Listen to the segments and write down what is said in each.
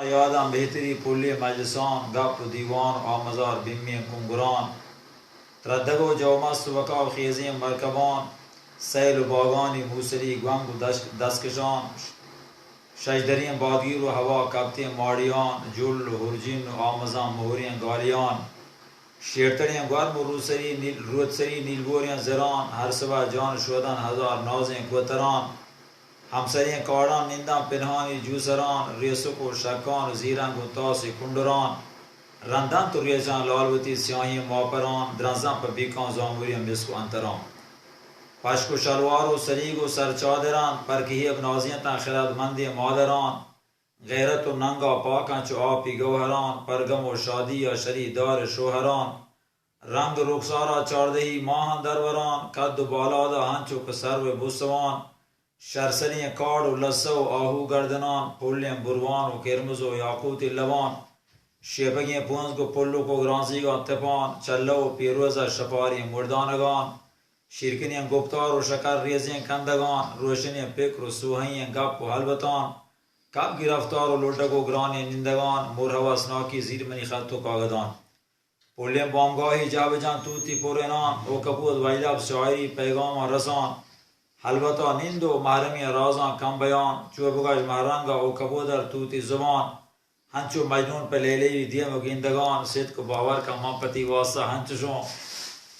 یادم بهتری پولی مجلسان گپ و دیوان و آمزار بیمی کنگران تردگو جومست و وکاو خیزی مرکبان سیل و باغانی موسری گونگ و دستکشان شجدرین بادگیر و هوا کبتی ماریان جل و هرجین و آمزان مهورین گالیان شیرترین گرم و رودسری نیلگورین زران هر سبا جان شودن هزار نازین کوتران همسرین کاران نیندن پنهانی جوسران ریسک و شکان و زیرنگ و تاسی کندران رندن تو ریجان لالوتی سیاهی ماپران درنزن پا بیکان زاموری مسکو انتران پشک و شلوار و سریگ و سرچادران پرکهی ابنازین تن خردمندی مادران غیرت و ننگا پاکن چو آپی گوهران پرگم و شادی یا شریدار شوهران رنگ رخسارا چاردهی ماهن دروران کد و بالادا هنچو پسر و بوسوان شرسرین کارد و لسه و آهو گردنان پلین بروان و کرمز و یاقوت لبان شیپگین پونزگ و پلوک و گرانزیگان تپان چله و پیروز شپاری مردانگان شیرکنین گپتار و شکر ریزین کندگان روشنین پکر و سوهین گپ و حلبتان کب گرفتار و لوٹک و گرانی نندگان مرحواسناکی زیرمنی خط و کاغدان پلین بامگاهی جابجان توتی پورینان و کپود ویلاب شاعری پیغام رسان حلبتا نیند و محرمی رازان کم بیان چو بگاش محرنگا و کبودر توتی زبان ہنچو مجنون پہ لیلی دیم و گیندگان صدق و باور کا مپتی واسطہ ہنچشوں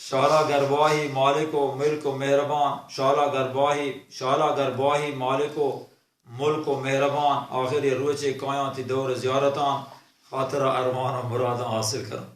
شالا گرباہی مالک و ملک و مہربان شالا گرباہی مالک و ملک و مہربان آخر روچے کایاں تی دور زیارتان خاطر ارمان و مراداں حاصل کروں